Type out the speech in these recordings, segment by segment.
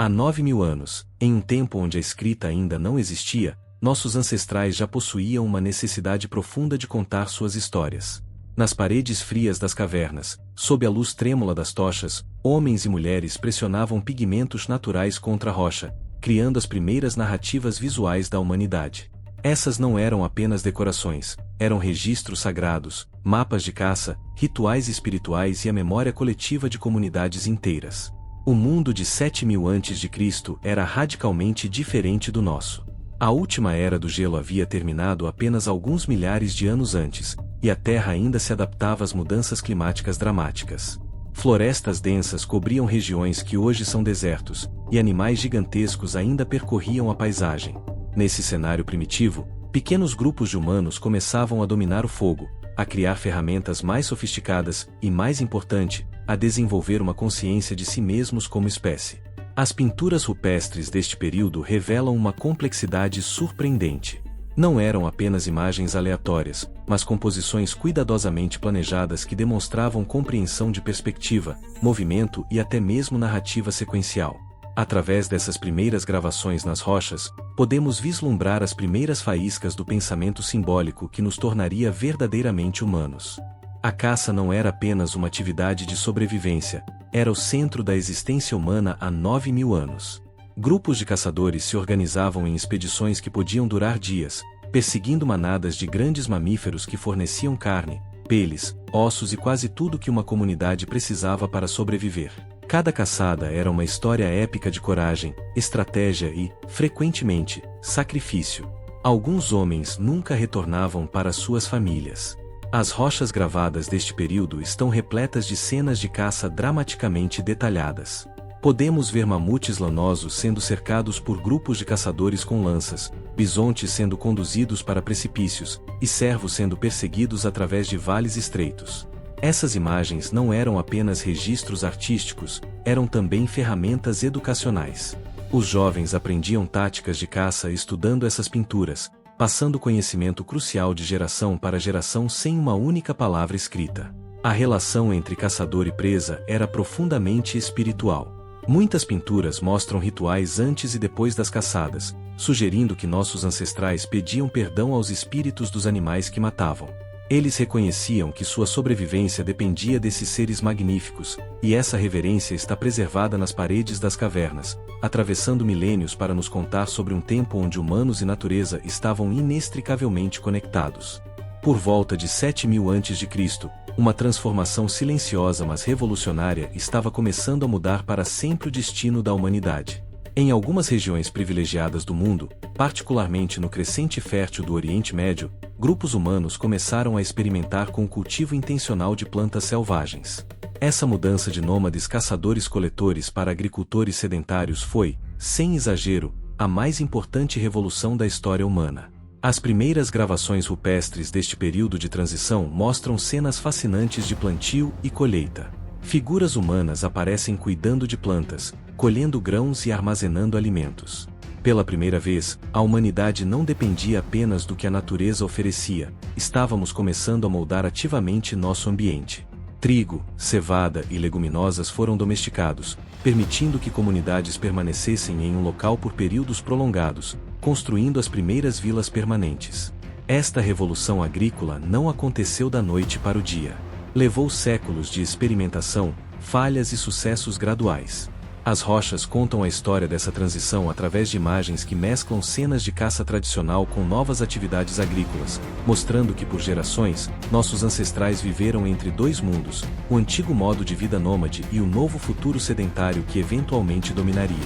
Há 9.000 anos, em um tempo onde a escrita ainda não existia, nossos ancestrais já possuíam uma necessidade profunda de contar suas histórias. Nas paredes frias das cavernas, sob a luz trêmula das tochas, homens e mulheres pressionavam pigmentos naturais contra a rocha, criando as primeiras narrativas visuais da humanidade. Essas não eram apenas decorações, eram registros sagrados, mapas de caça, rituais espirituais e a memória coletiva de comunidades inteiras. O mundo de 7.000 a.C. era radicalmente diferente do nosso. A última era do gelo havia terminado apenas alguns milhares de anos antes, e a Terra ainda se adaptava às mudanças climáticas dramáticas. Florestas densas cobriam regiões que hoje são desertos, e animais gigantescos ainda percorriam a paisagem. Nesse cenário primitivo, pequenos grupos de humanos começavam a dominar o fogo, a criar ferramentas mais sofisticadas e, mais importante, a desenvolver uma consciência de si mesmos como espécie. As pinturas rupestres deste período revelam uma complexidade surpreendente. Não eram apenas imagens aleatórias, mas composições cuidadosamente planejadas que demonstravam compreensão de perspectiva, movimento e até mesmo narrativa sequencial. Através dessas primeiras gravações nas rochas, podemos vislumbrar as primeiras faíscas do pensamento simbólico que nos tornaria verdadeiramente humanos. A caça não era apenas uma atividade de sobrevivência, era o centro da existência humana há 9.000 anos. Grupos de caçadores se organizavam em expedições que podiam durar dias, perseguindo manadas de grandes mamíferos que forneciam carne, peles, ossos e quase tudo que uma comunidade precisava para sobreviver. Cada caçada era uma história épica de coragem, estratégia e, frequentemente, sacrifício. Alguns homens nunca retornavam para suas famílias. As rochas gravadas deste período estão repletas de cenas de caça dramaticamente detalhadas. Podemos ver mamutes lanosos sendo cercados por grupos de caçadores com lanças, bisontes sendo conduzidos para precipícios, e cervos sendo perseguidos através de vales estreitos. Essas imagens não eram apenas registros artísticos, eram também ferramentas educacionais. Os jovens aprendiam táticas de caça estudando essas pinturas, passando conhecimento crucial de geração para geração sem uma única palavra escrita. A relação entre caçador e presa era profundamente espiritual. Muitas pinturas mostram rituais antes e depois das caçadas, sugerindo que nossos ancestrais pediam perdão aos espíritos dos animais que matavam. Eles reconheciam que sua sobrevivência dependia desses seres magníficos, e essa reverência está preservada nas paredes das cavernas, atravessando milênios para nos contar sobre um tempo onde humanos e natureza estavam inextricavelmente conectados. Por volta de 7.000 a.C., uma transformação silenciosa mas revolucionária estava começando a mudar para sempre o destino da humanidade. Em algumas regiões privilegiadas do mundo, particularmente no crescente fértil do Oriente Médio, grupos humanos começaram a experimentar com o cultivo intencional de plantas selvagens. Essa mudança de nômades caçadores-coletores para agricultores sedentários foi, sem exagero, a mais importante revolução da história humana. As primeiras gravações rupestres deste período de transição mostram cenas fascinantes de plantio e colheita. Figuras humanas aparecem cuidando de plantas, colhendo grãos e armazenando alimentos. Pela primeira vez, a humanidade não dependia apenas do que a natureza oferecia, estávamos começando a moldar ativamente nosso ambiente. Trigo, cevada e leguminosas foram domesticados, permitindo que comunidades permanecessem em um local por períodos prolongados, construindo as primeiras vilas permanentes. Esta revolução agrícola não aconteceu da noite para o dia. Levou séculos de experimentação, falhas e sucessos graduais. As rochas contam a história dessa transição através de imagens que mesclam cenas de caça tradicional com novas atividades agrícolas, mostrando que por gerações, nossos ancestrais viveram entre dois mundos, o antigo modo de vida nômade e o novo futuro sedentário que eventualmente dominaria.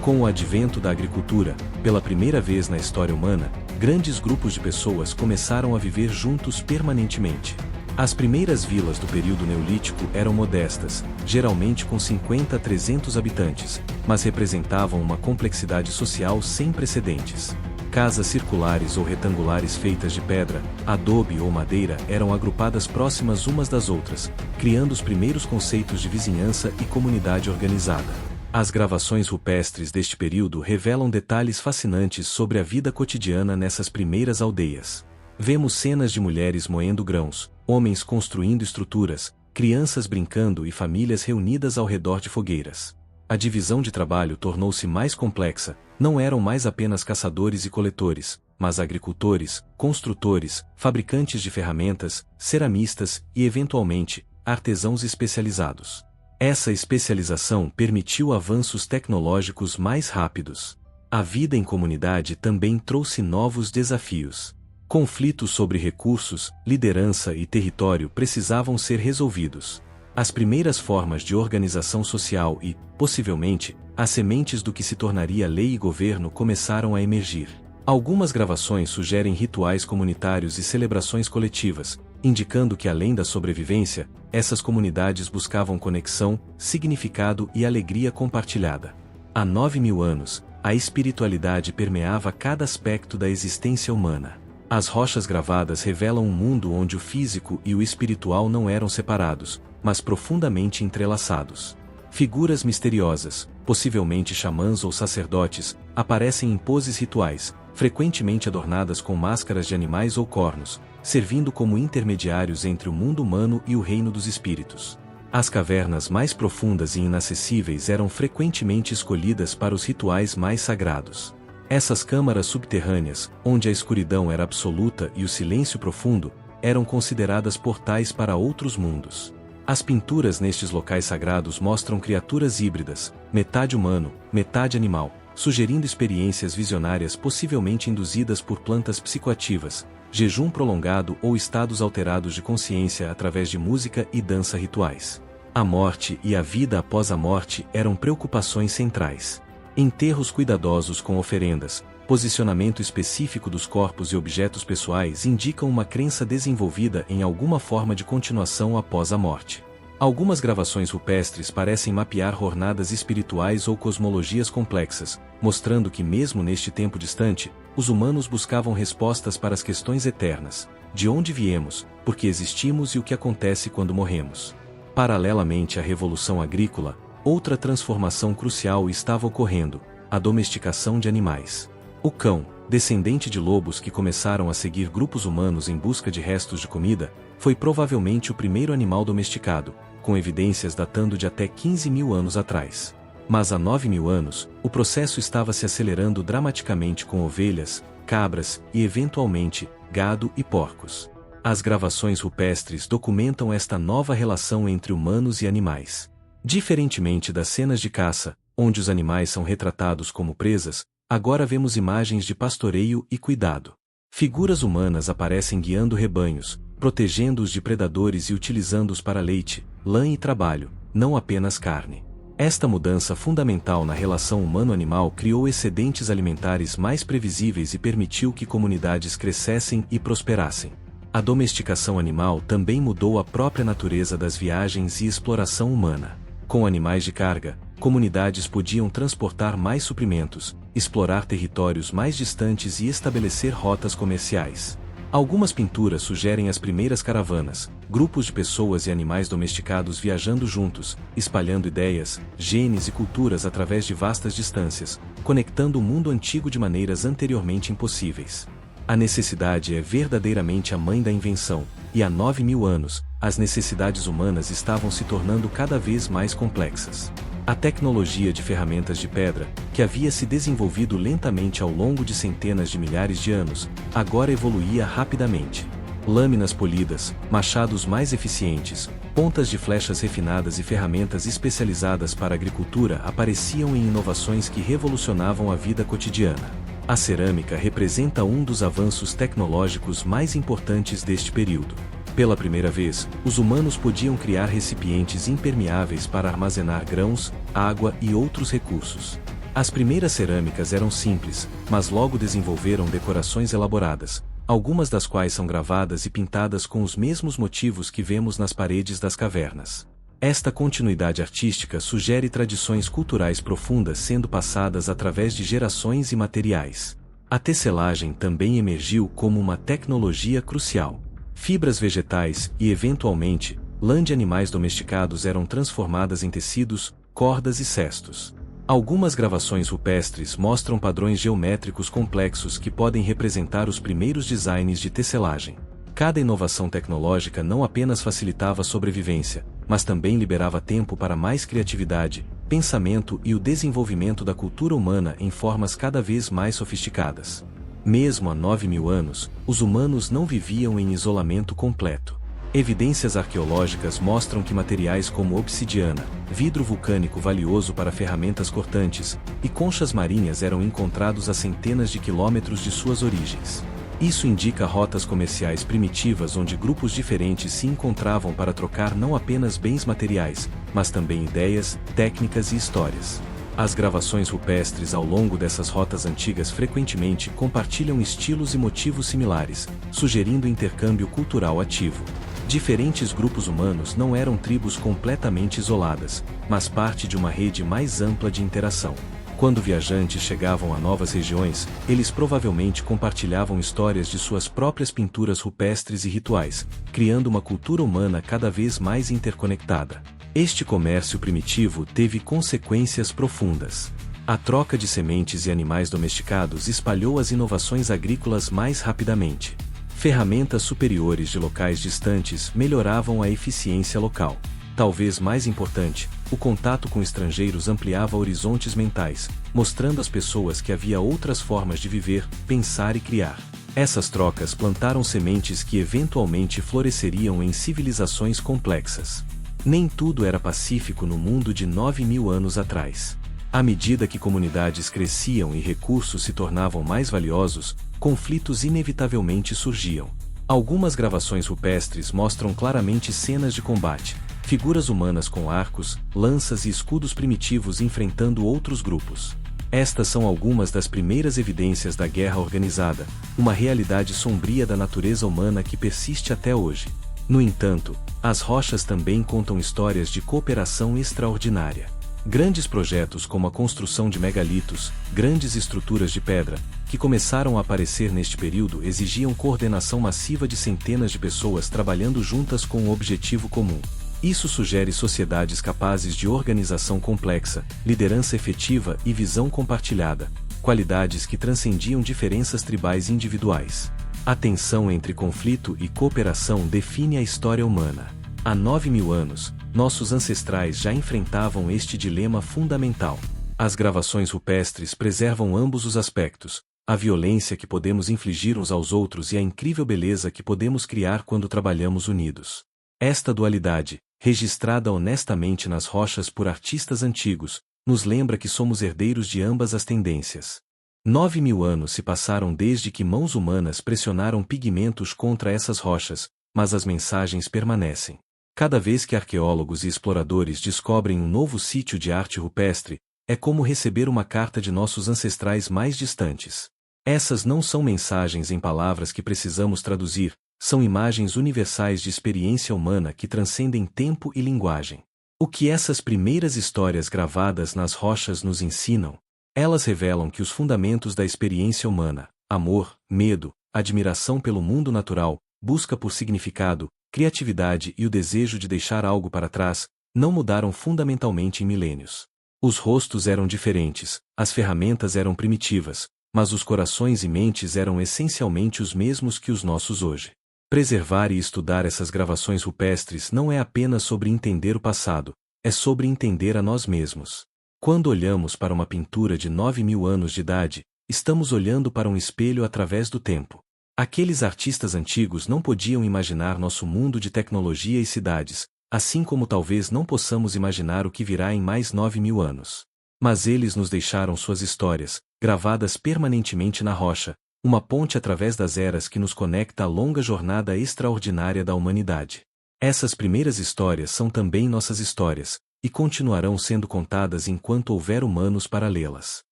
Com o advento da agricultura, pela primeira vez na história humana, grandes grupos de pessoas começaram a viver juntos permanentemente. As primeiras vilas do período neolítico eram modestas, geralmente com 50 a 300 habitantes, mas representavam uma complexidade social sem precedentes. Casas circulares ou retangulares feitas de pedra, adobe ou madeira eram agrupadas próximas umas das outras, criando os primeiros conceitos de vizinhança e comunidade organizada. As gravações rupestres deste período revelam detalhes fascinantes sobre a vida cotidiana nessas primeiras aldeias. Vemos cenas de mulheres moendo grãos, homens construindo estruturas, crianças brincando e famílias reunidas ao redor de fogueiras. A divisão de trabalho tornou-se mais complexa, não eram mais apenas caçadores e coletores, mas agricultores, construtores, fabricantes de ferramentas, ceramistas e, eventualmente, artesãos especializados. Essa especialização permitiu avanços tecnológicos mais rápidos. A vida em comunidade também trouxe novos desafios. Conflitos sobre recursos, liderança e território precisavam ser resolvidos. As primeiras formas de organização social e, possivelmente, as sementes do que se tornaria lei e governo começaram a emergir. Algumas gravações sugerem rituais comunitários e celebrações coletivas, indicando que além da sobrevivência, essas comunidades buscavam conexão, significado e alegria compartilhada. Há 9.000 anos, a espiritualidade permeava cada aspecto da existência humana. As rochas gravadas revelam um mundo onde o físico e o espiritual não eram separados, mas profundamente entrelaçados. Figuras misteriosas, possivelmente xamãs ou sacerdotes, aparecem em poses rituais, frequentemente adornadas com máscaras de animais ou cornos, servindo como intermediários entre o mundo humano e o reino dos espíritos. As cavernas mais profundas e inacessíveis eram frequentemente escolhidas para os rituais mais sagrados. Essas câmaras subterrâneas, onde a escuridão era absoluta e o silêncio profundo, eram consideradas portais para outros mundos. As pinturas nestes locais sagrados mostram criaturas híbridas, metade humano, metade animal, sugerindo experiências visionárias possivelmente induzidas por plantas psicoativas, jejum prolongado ou estados alterados de consciência através de música e dança rituais. A morte e a vida após a morte eram preocupações centrais. Enterros cuidadosos com oferendas, posicionamento específico dos corpos e objetos pessoais indicam uma crença desenvolvida em alguma forma de continuação após a morte. Algumas gravações rupestres parecem mapear jornadas espirituais ou cosmologias complexas, mostrando que mesmo neste tempo distante, os humanos buscavam respostas para as questões eternas: de onde viemos, por que existimos e o que acontece quando morremos. Paralelamente à Revolução Agrícola, outra transformação crucial estava ocorrendo: a domesticação de animais. O cão, descendente de lobos que começaram a seguir grupos humanos em busca de restos de comida, foi provavelmente o primeiro animal domesticado, com evidências datando de até 15.000 anos atrás. Mas há 9.000 anos, o processo estava se acelerando dramaticamente com ovelhas, cabras e, eventualmente, gado e porcos. As gravações rupestres documentam esta nova relação entre humanos e animais. Diferentemente das cenas de caça, onde os animais são retratados como presas, agora vemos imagens de pastoreio e cuidado. Figuras humanas aparecem guiando rebanhos, protegendo-os de predadores e utilizando-os para leite, lã e trabalho, não apenas carne. Esta mudança fundamental na relação humano-animal criou excedentes alimentares mais previsíveis e permitiu que comunidades crescessem e prosperassem. A domesticação animal também mudou a própria natureza das viagens e exploração humana. Com animais de carga, comunidades podiam transportar mais suprimentos, explorar territórios mais distantes e estabelecer rotas comerciais. Algumas pinturas sugerem as primeiras caravanas, grupos de pessoas e animais domesticados viajando juntos, espalhando ideias, genes e culturas através de vastas distâncias, conectando o mundo antigo de maneiras anteriormente impossíveis. A necessidade é verdadeiramente a mãe da invenção, e há 9.000 anos, as necessidades humanas estavam se tornando cada vez mais complexas. A tecnologia de ferramentas de pedra, que havia se desenvolvido lentamente ao longo de centenas de milhares de anos, agora evoluía rapidamente. Lâminas polidas, machados mais eficientes, pontas de flechas refinadas e ferramentas especializadas para a agricultura apareciam em inovações que revolucionavam a vida cotidiana. A cerâmica representa um dos avanços tecnológicos mais importantes deste período. Pela primeira vez, os humanos podiam criar recipientes impermeáveis para armazenar grãos, água e outros recursos. As primeiras cerâmicas eram simples, mas logo desenvolveram decorações elaboradas, algumas das quais são gravadas e pintadas com os mesmos motivos que vemos nas paredes das cavernas. Esta continuidade artística sugere tradições culturais profundas sendo passadas através de gerações e materiais. A tecelagem também emergiu como uma tecnologia crucial. Fibras vegetais e, eventualmente, lã de animais domesticados eram transformadas em tecidos, cordas e cestos. Algumas gravações rupestres mostram padrões geométricos complexos que podem representar os primeiros designs de tecelagem. Cada inovação tecnológica não apenas facilitava a sobrevivência, mas também liberava tempo para mais criatividade, pensamento e o desenvolvimento da cultura humana em formas cada vez mais sofisticadas. Mesmo há 9.000 anos, os humanos não viviam em isolamento completo. Evidências arqueológicas mostram que materiais como obsidiana, vidro vulcânico valioso para ferramentas cortantes, e conchas marinhas eram encontrados a centenas de quilômetros de suas origens. Isso indica rotas comerciais primitivas onde grupos diferentes se encontravam para trocar não apenas bens materiais, mas também ideias, técnicas e histórias. As gravações rupestres ao longo dessas rotas antigas frequentemente compartilham estilos e motivos similares, sugerindo intercâmbio cultural ativo. Diferentes grupos humanos não eram tribos completamente isoladas, mas parte de uma rede mais ampla de interação. Quando viajantes chegavam a novas regiões, eles provavelmente compartilhavam histórias de suas próprias pinturas rupestres e rituais, criando uma cultura humana cada vez mais interconectada. Este comércio primitivo teve consequências profundas. A troca de sementes e animais domesticados espalhou as inovações agrícolas mais rapidamente. Ferramentas superiores de locais distantes melhoravam a eficiência local. Talvez mais importante, o contato com estrangeiros ampliava horizontes mentais, mostrando às pessoas que havia outras formas de viver, pensar e criar. Essas trocas plantaram sementes que eventualmente floresceriam em civilizações complexas. Nem tudo era pacífico no mundo de 9.000 anos atrás. À medida que comunidades cresciam e recursos se tornavam mais valiosos, conflitos inevitavelmente surgiam. Algumas gravações rupestres mostram claramente cenas de combate, figuras humanas com arcos, lanças e escudos primitivos enfrentando outros grupos. Estas são algumas das primeiras evidências da guerra organizada, uma realidade sombria da natureza humana que persiste até hoje. No entanto, as rochas também contam histórias de cooperação extraordinária. Grandes projetos como a construção de megalitos, grandes estruturas de pedra, que começaram a aparecer neste período exigiam coordenação massiva de centenas de pessoas trabalhando juntas com um objetivo comum. Isso sugere sociedades capazes de organização complexa, liderança efetiva e visão compartilhada, qualidades que transcendiam diferenças tribais individuais. A tensão entre conflito e cooperação define a história humana. Há 9.000 anos, nossos ancestrais já enfrentavam este dilema fundamental. As gravações rupestres preservam ambos os aspectos, a violência que podemos infligir uns aos outros e a incrível beleza que podemos criar quando trabalhamos unidos. Esta dualidade, registrada honestamente nas rochas por artistas antigos, nos lembra que somos herdeiros de ambas as tendências. 9.000 anos se passaram desde que mãos humanas pressionaram pigmentos contra essas rochas, mas as mensagens permanecem. Cada vez que arqueólogos e exploradores descobrem um novo sítio de arte rupestre, é como receber uma carta de nossos ancestrais mais distantes. Essas não são mensagens em palavras que precisamos traduzir, são imagens universais de experiência humana que transcendem tempo e linguagem. O que essas primeiras histórias gravadas nas rochas nos ensinam? Elas revelam que os fundamentos da experiência humana, amor, medo, admiração pelo mundo natural, busca por significado, criatividade e o desejo de deixar algo para trás, não mudaram fundamentalmente em milênios. Os rostos eram diferentes, as ferramentas eram primitivas, mas os corações e mentes eram essencialmente os mesmos que os nossos hoje. Preservar e estudar essas gravações rupestres não é apenas sobre entender o passado, é sobre entender a nós mesmos. Quando olhamos para uma pintura de 9.000 anos de idade, estamos olhando para um espelho através do tempo. Aqueles artistas antigos não podiam imaginar nosso mundo de tecnologia e cidades, assim como talvez não possamos imaginar o que virá em mais 9.000 anos. Mas eles nos deixaram suas histórias, gravadas permanentemente na rocha, uma ponte através das eras que nos conecta à longa jornada extraordinária da humanidade. Essas primeiras histórias são também nossas histórias, e continuarão sendo contadas enquanto houver humanos para lê-las.